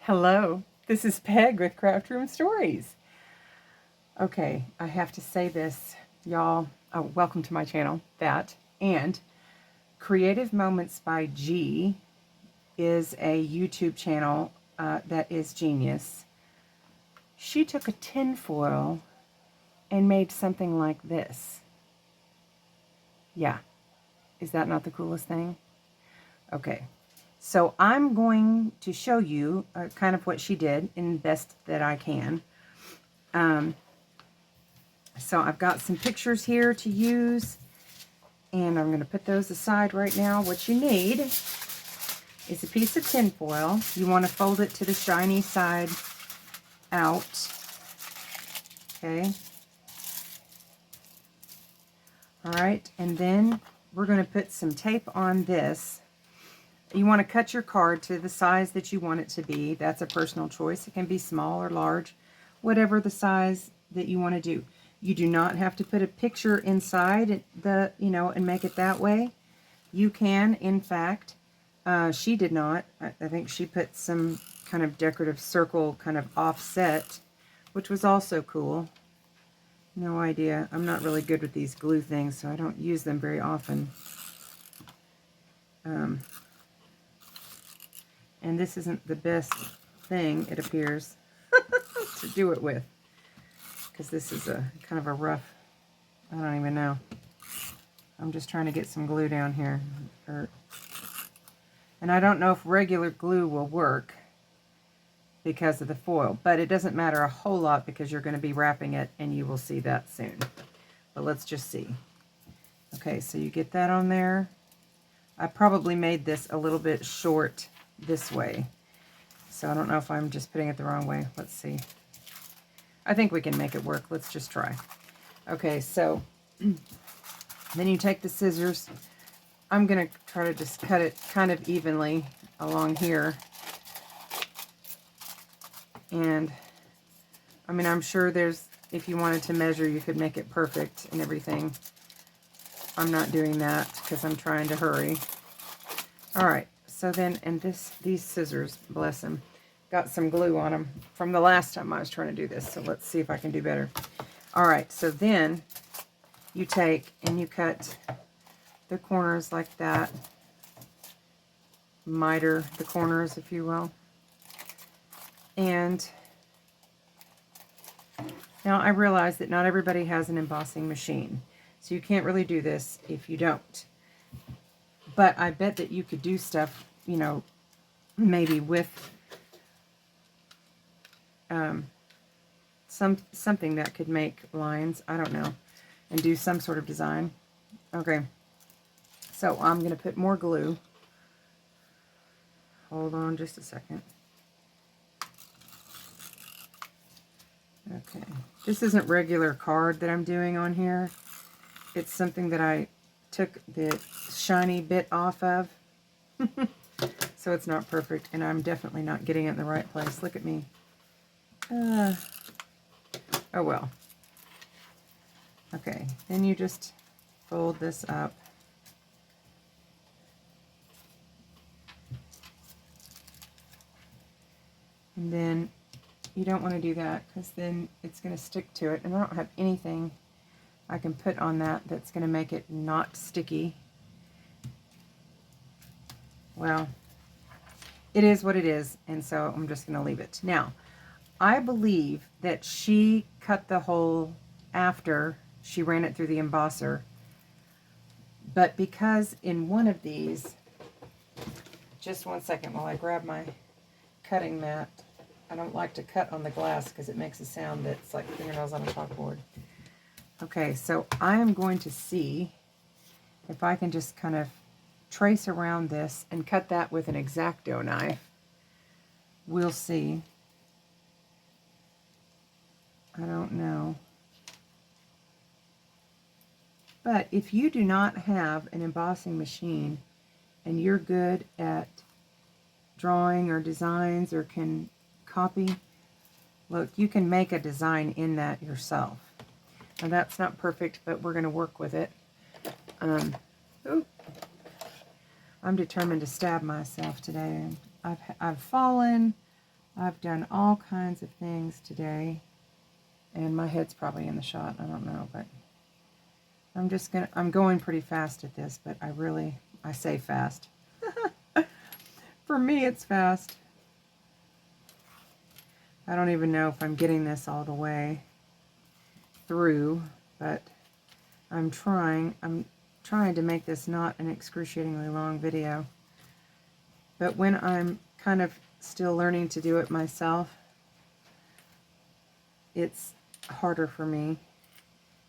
Hello, this is Peg with Craft Room Stories. Okay, I have to say this, y'all. Oh, welcome to my channel. That and Creative Moments by G is a YouTube channel that is genius. She took a tin foil and made something like this. Yeah, is that not the coolest thing? Okay, so I'm going to show you kind of what she did in the best that I can. So I've got some pictures here to use, and I'm going to put those aside right now. What you need is a piece of tin foil. You want to fold it to the shiny side out. Okay. All right, and then we're going to put some tape on this. You want to cut your card to the size that you want it to be. That's a personal choice. It can be small or large, whatever the size that you want to do. You do not have to put a picture inside the, and make it that way. You can, in fact, she did not. I think she put some kind of decorative circle kind of offset, which was also cool. No idea. I'm not really good with these glue things, so I don't use them very often. And this isn't the best thing, it appears, to do it with. Because this is a kind of a rough, I don't even know. I'm just trying to get some glue down here. And I don't know if regular glue will work because of the foil. But it doesn't matter a whole lot because you're going to be wrapping it and you will see that soon. But let's just see. Okay, so you get that on there. I probably made this a little bit short this way. So I don't know if I'm just putting it the wrong way. Let's see. I think we can make it work. Let's just try. Okay, so then you take the scissors. I'm going to try to just cut it kind of evenly along here. And, I mean, I'm sure if you wanted to measure, you could make it perfect and everything. I'm not doing that because I'm trying to hurry. All right, so then, and these scissors, bless them, got some glue on them from the last time I was trying to do this. So let's see if I can do better. All right, so then you take and you cut the corners like that. Miter the corners, if you will. And now I realize that not everybody has an embossing machine. So you can't really do this if you don't. But I bet that you could do stuff, maybe with something that could make lines, I don't know, and do some sort of design. Okay, so I'm going to put more glue. Hold on just a second. Okay, this isn't regular card that I'm doing on here. It's something that I took the shiny bit off of. So it's not perfect, and I'm definitely not getting it in the right place. Look at me. Oh well. Okay, then you just fold this up. And then you don't want to do that because then it's going to stick to it. And I don't have anything I can put on that that's going to make it not sticky. Well, it is what it is, and so I'm just going to leave it. Now, I believe that she cut the hole after she ran it through the embosser, but because in one of these, just one second while I grab my cutting mat. I don't like to cut on the glass because it makes a sound that's like fingernails on a chalkboard. Okay, so I am going to see if I can just kind of trace around this and cut that with an X-Acto knife. We'll see. I don't know. But if you do not have an embossing machine and you're good at drawing or designs or can copy, look, you can make a design in that yourself. Now that's not perfect, but we're going to work with it. I'm determined to stab myself today. I've fallen, I've done all kinds of things today, and my head's probably in the shot. I don't know, but I'm going pretty fast at this, but I say fast. For me, it's fast. I don't even know if I'm getting this all the way through, but I'm trying to make this not an excruciatingly long video. But when I'm kind of still learning to do it myself, it's harder for me.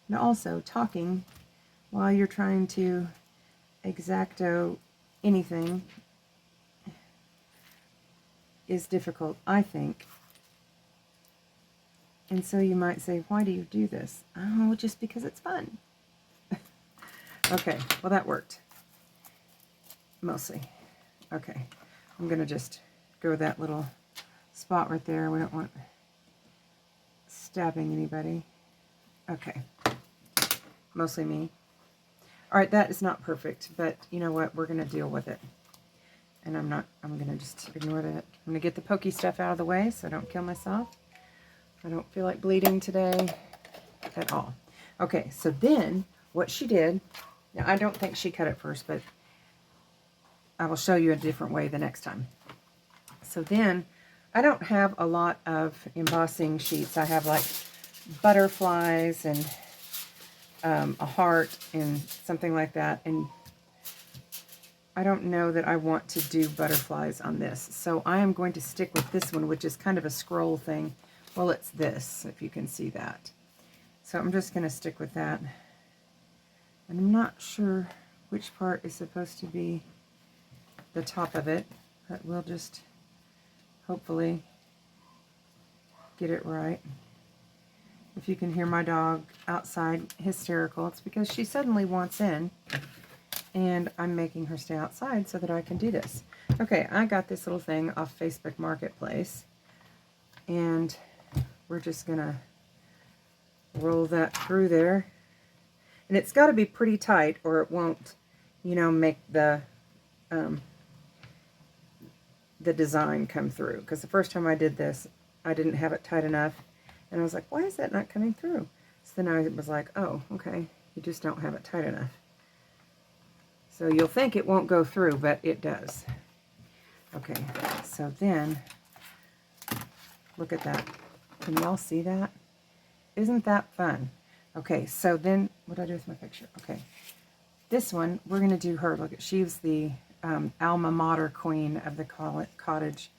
And also, talking while you're trying to X-Acto anything is difficult, I think. And so you might say, why do you do this? Oh, just because it's fun. Okay, well that worked. Mostly. Okay, I'm going to just go that little spot right there. We don't want stabbing anybody. Okay, mostly me. Alright, that is not perfect, but you know what? We're going to deal with it. And I'm going to just ignore that. I'm going to get the pokey stuff out of the way so I don't kill myself. I don't feel like bleeding today at all. Okay, so then what she did, now I don't think she cut it first, but I will show you a different way the next time. So then, I don't have a lot of embossing sheets. I have like butterflies and a heart and something like that. And I don't know that I want to do butterflies on this. So I am going to stick with this one, which is kind of a scroll thing. Well, it's this, if you can see that. So I'm just going to stick with that. And I'm not sure which part is supposed to be the top of it, but we'll just hopefully get it right. If you can hear my dog outside hysterical, it's because she suddenly wants in, and I'm making her stay outside so that I can do this. Okay, I got this little thing off Facebook Marketplace, and we're just gonna roll that through there. And it's got to be pretty tight or it won't, you know, make the design come through. Because the first time I did this, I didn't have it tight enough. And I was like, why is that not coming through? So then I was like, oh, okay, you just don't have it tight enough. So you'll think it won't go through, but it does. Okay, so then, look at that. Can y'all see that? Isn't that fun? Okay, so then, what did I do with my picture? Okay, this one, we're going to do her. Look, she's the alma mater queen of the college.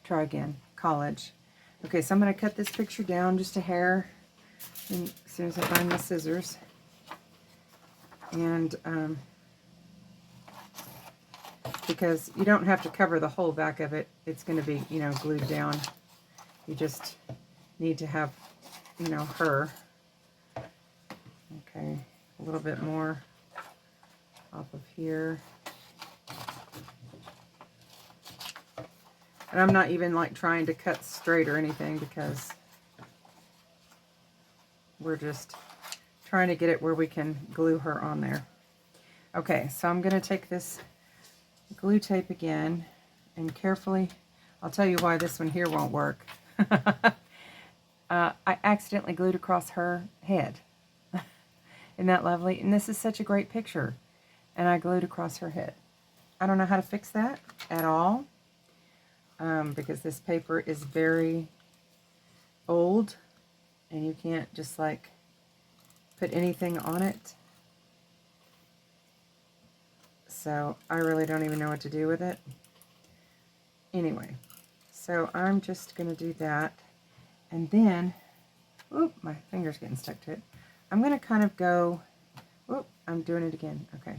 Try again, college. Okay, so I'm going to cut this picture down just a hair as soon as I find my scissors. And because you don't have to cover the whole back of it, it's going to be, you know, glued down. You just need to have, you know, her. Okay, a little bit more off of here. And I'm not even like trying to cut straight or anything because we're just trying to get it where we can glue her on there. Okay, so I'm going to take this glue tape again and carefully, I'll tell you why this one here won't work. I accidentally glued across her head. Isn't that lovely? And this is such a great picture. And I glued across her head. I don't know how to fix that at all. Because this paper is very old. And you can't just like put anything on it. So I really don't even know what to do with it. Anyway, so I'm just going to do that. And then, oop, my finger's getting stuck to it. I'm going to kind of go, oop, I'm doing it again. Okay.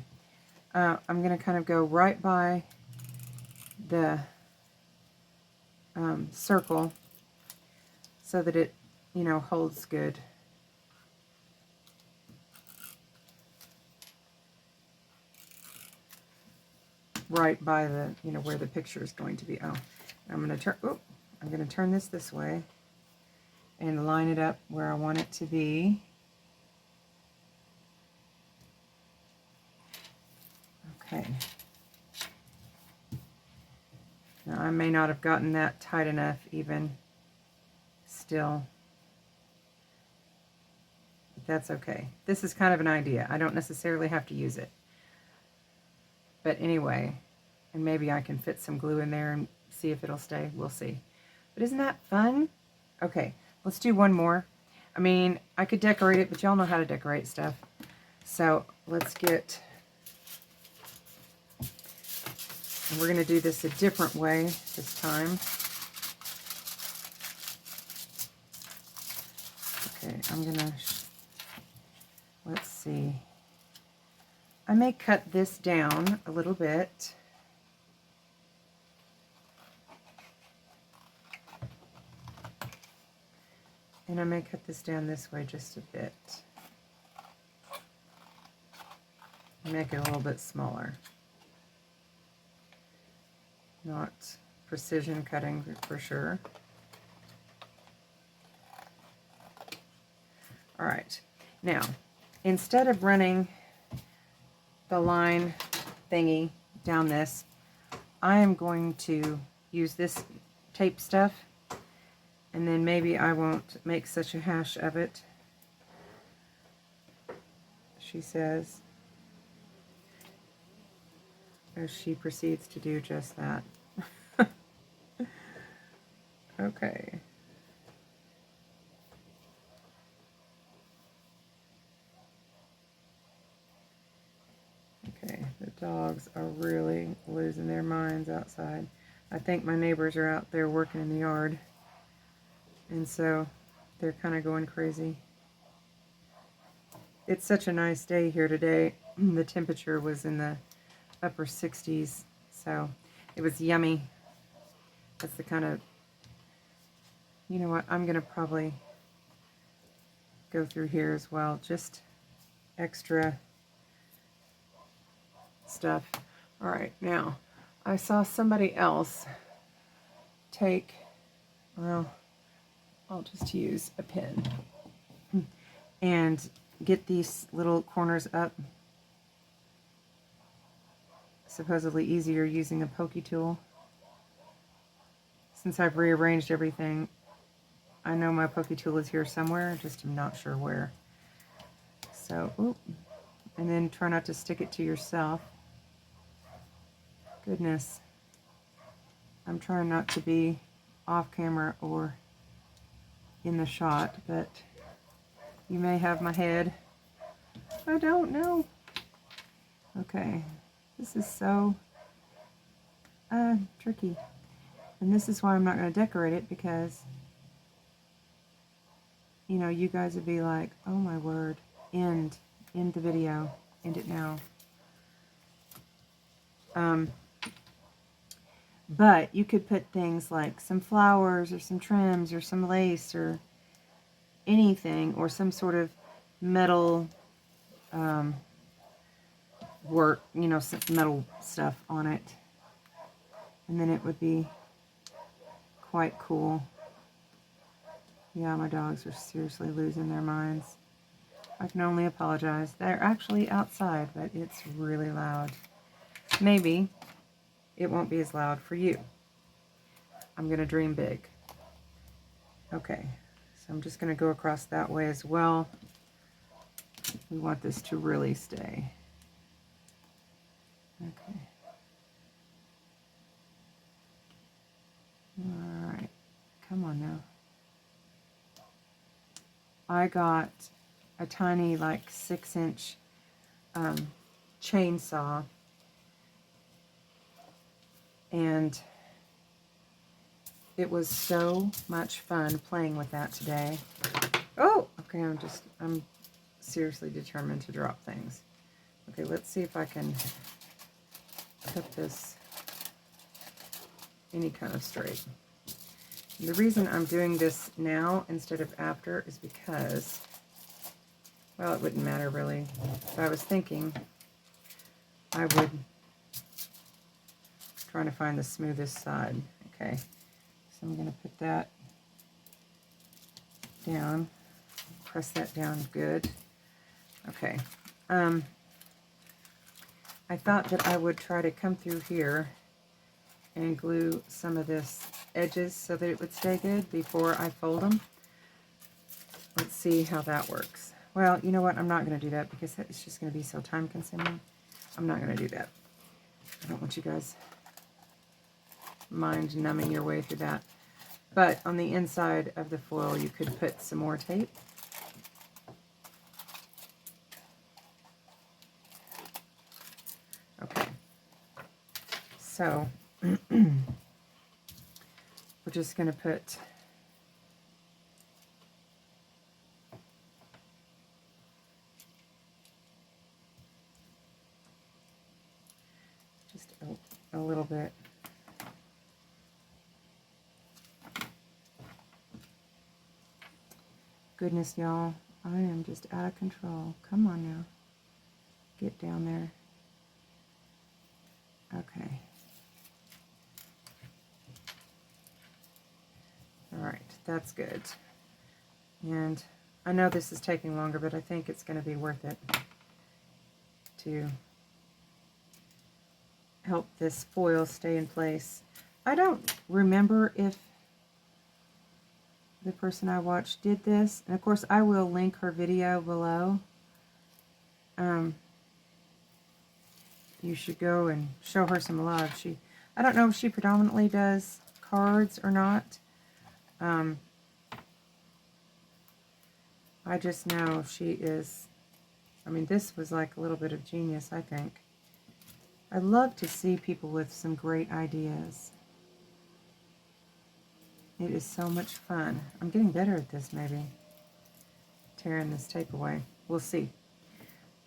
I'm going to kind of go right by the circle so that it, you know, holds good. Right by the, you know, where the picture is going to be. Oh, I'm going to turn, oop, I'm going to turn this way and line it up where I want it to be. Okay. Now I may not have gotten that tight enough even still. But that's okay. This is kind of an idea. I don't necessarily have to use it. But anyway, and maybe I can fit some glue in there and see if it'll stay. We'll see. But isn't that fun? Okay, let's do one more. I mean, I could decorate it, but y'all know how to decorate stuff. So let's get, and we're going to do this a different way this time. Okay, I'm going to, let's see. I may cut this down a little bit. And I may cut this down this way just a bit. Make it a little bit smaller. Not precision cutting for sure. All right. Now, instead of running the line thingy down this, I am going to use this tape stuff, and then maybe I won't make such a hash of it, she says, as she proceeds to do just that. Okay. Okay, the dogs are really losing their minds outside. I think my neighbors are out there working in the yard, and so they're kind of going crazy. It's such a nice day here today. The temperature was in the upper 60s, so it was yummy. That's the kind of, you know what, I'm gonna probably go through here as well, just extra stuff. All right, now I saw somebody else take, well, I'll just use a pen and get these little corners up. Supposedly easier using a pokey tool. Since I've rearranged everything, I know my pokey tool is here somewhere, just am not sure where. So, oop, and then try not to stick it to yourself. Goodness. I'm trying not to be off camera or in the shot, but you may have my head. I don't know. Okay. This is so tricky. And this is why I'm not going to decorate it, because, you know, you guys would be like, oh my word, end the video, end it now. But you could put things like some flowers or some trims or some lace or anything, or some sort of metal work, you know, some metal stuff on it. And then it would be quite cool. Yeah, my dogs are seriously losing their minds. I can only apologize. They're actually outside, but it's really loud. Maybe it won't be as loud for you. I'm going to dream big. Okay, so I'm just going to go across that way as well. We want this to really stay. Okay. All right, come on now. I got a tiny, like 6-inch chainsaw, and it was so much fun playing with that today. Oh, okay, I'm seriously determined to drop things. Okay, let's see if I can cut this any kind of straight. The reason I'm doing this now instead of after is because, well, it wouldn't matter really. So I was thinking I would try to find the smoothest side. Okay, so I'm going to put that down, press that down good. Okay, I thought that I would try to come through here and glue some of this edges so that it would stay good before I fold them. Let's see how that works. Well, you know what? I'm not going to do that because it's just going to be so time consuming. I'm not going to do that. I don't want you guys mind numbing your way through that. But on the inside of the foil, you could put some more tape. Okay. So, we're just going to put just a little bit. Goodness, y'all, I am just out of control. Come on now. Get down there. Okay. All right, that's good. And I know this is taking longer, but I think it's going to be worth it to help this foil stay in place. I don't remember if the person I watched did this, and of course I will link her video below. You should go and show her some love. I don't know if she predominantly does cards or not. I just know she is, I mean, this was like a little bit of genius, I think. I love to see people with some great ideas. It is so much fun. I'm getting better at this, maybe. Tearing this tape away. We'll see.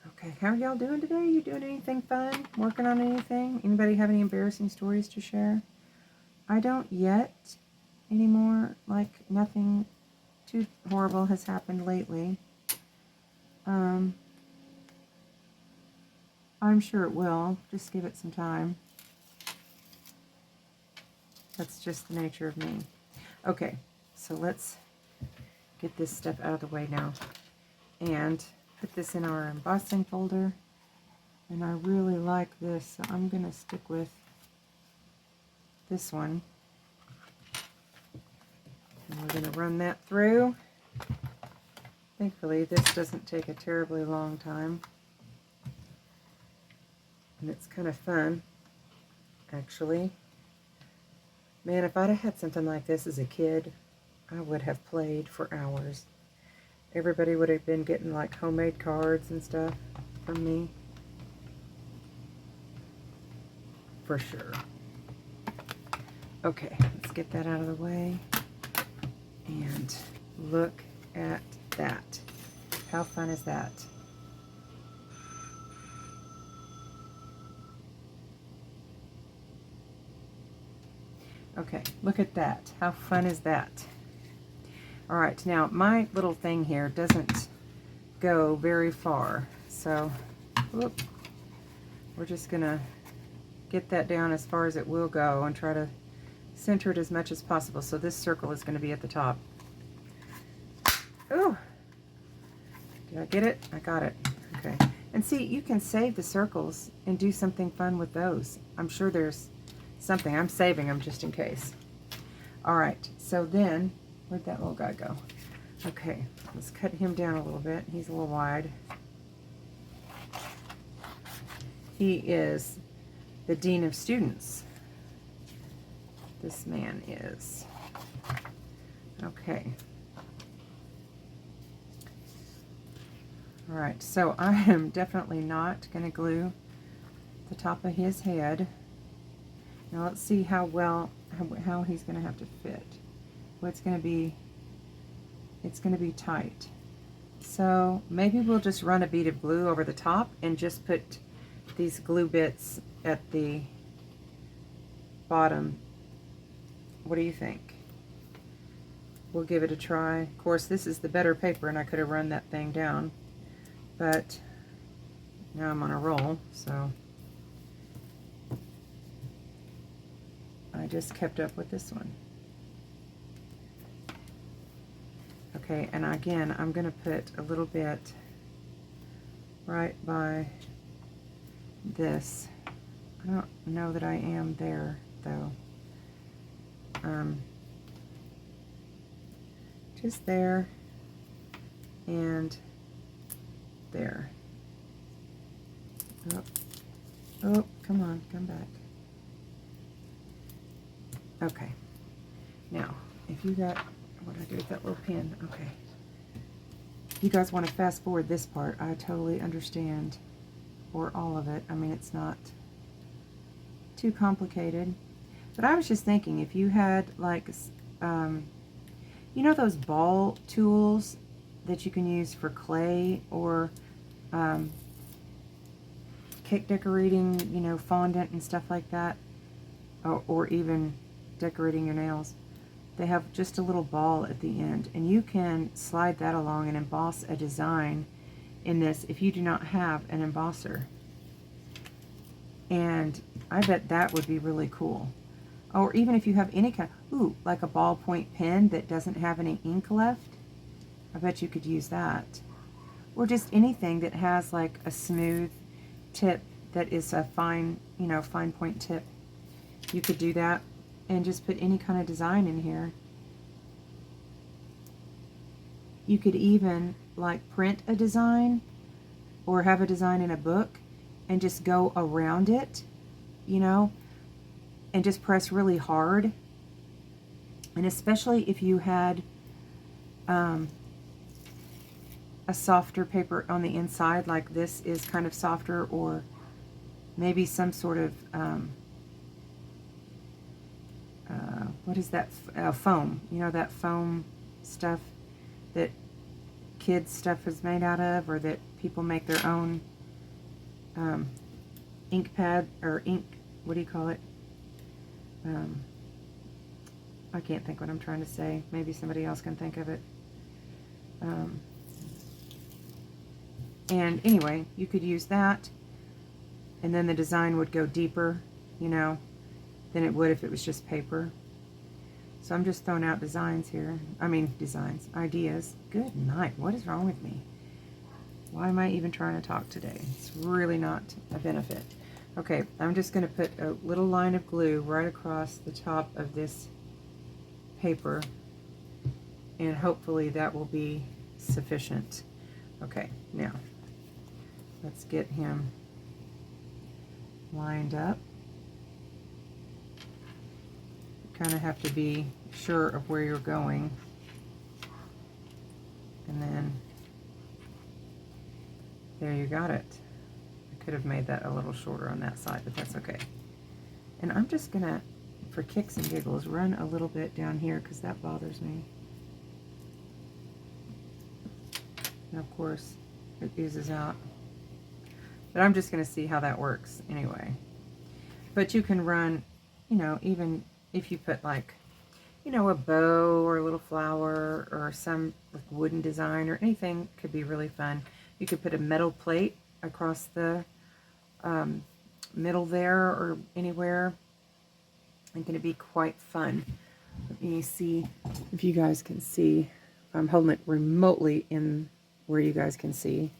Okay, how are y'all doing today? You doing anything fun? Working on anything? Anybody have any embarrassing stories to share? I don't yet anymore. Like, nothing too horrible has happened lately. I'm sure it will. Just give it some time. That's just the nature of me. Okay, so let's get this stuff out of the way now and put this in our embossing folder. And I really like this, so I'm going to stick with this one. And we're going to run that through. Thankfully, this doesn't take a terribly long time. And it's kind of fun, actually. Man, if I'd have had something like this as a kid, I would have played for hours. Everybody would have been getting like homemade cards and stuff from me. For sure. Okay, let's get that out of the way. And look at that. How fun is that? Okay, look at that. How fun is that? All right, now my little thing here doesn't go very far, so whoop, we're just gonna get that down as far as it will go and try to center it as much as possible. So this circle is going to be at the top. Oh, did I get it? I got it. Okay. And see, you can save the circles and do something fun with those. I'm sure there's something. I'm saving them just in case. All right. So then, where'd that little guy go? Okay. Let's cut him down a little bit. He's a little wide. He is the Dean of Students. This man is. Okay. All right, so I am definitely not going to glue the top of his head. Now let's see how well, how he's going to have to fit. Well, it's going to be tight. So maybe we'll just run a bead of glue over the top and just put these glue bits at the bottom. What do you think? We'll give it a try. Of course, this is the better paper, and I could have run that thing down. But now I'm on a roll, so I just kept up with this one. Okay, and again, I'm going to put a little bit right by this. I don't know that I am there, though. just there and there. Oh, oh, come on, come back. Okay. Now, if you got, what did I do with that little pin? Okay. You guys want to fast forward this part, I totally understand. Or all of it. I mean, it's not too complicated. But I was just thinking, if you had like, you know those ball tools that you can use for clay or cake decorating, you know, fondant and stuff like that, or even decorating your nails. They have just a little ball at the end, and you can slide that along and emboss a design in this if you do not have an embosser. And I bet that would be really cool. Or even if you have any kind, ooh, like a ballpoint pen that doesn't have any ink left, I bet you could use that. Or just anything that has like a smooth tip that is a fine, you know, fine point tip. You could do that and just put any kind of design in here. You could even like print a design or have a design in a book and just go around it, you know, and just press really hard. And especially if you had a softer paper on the inside, like this is kind of softer, or maybe some sort of what is that, foam, you know, that foam stuff that kids stuff is made out of, or that people make their own ink pad, or ink, what do you call it? I can't think what I'm trying to say. Maybe somebody else can think of it. And anyway, you could use that, and then the design would go deeper, you know, than it would if it was just paper. So I'm just throwing out designs here. I mean, designs, ideas. Good night. What is wrong with me? Why am I even trying to talk today? It's really not a benefit. Okay, I'm just going to put a little line of glue right across the top of this paper, and hopefully that will be sufficient. Okay, now let's get him lined up. You kind of have to be sure of where you're going, and then there, you got it. I could have made that a little shorter on that side, but that's okay. And I'm just gonna, for kicks and giggles, run a little bit down here because that bothers me. And of course it oozes out, but I'm just gonna see how that works anyway. But you can run, you know, even if you put like, you know, a bow or a little flower or some like wooden design or anything, could be really fun. You could put a metal plate across the middle there or anywhere. It's going to be quite fun. Let me see if you guys can see. I'm holding it remotely in where you guys can see.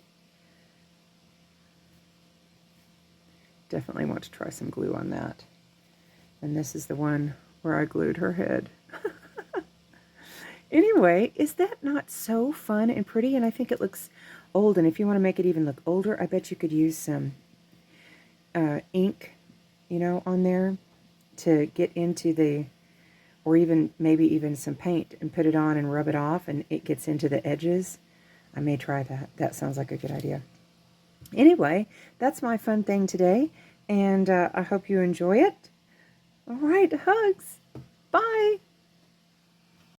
Definitely want to try some glue on that. And this is the one where I glued her head. Anyway, is that not so fun and pretty? And I think it looks old. And if you want to make it even look older, I bet you could use some ink, you know, on there to get into the, or even maybe even some paint and put it on and rub it off and it gets into the edges. I may try that. That sounds like a good idea. Anyway, that's my fun thing today, and I hope you enjoy it. All right, hugs. Bye.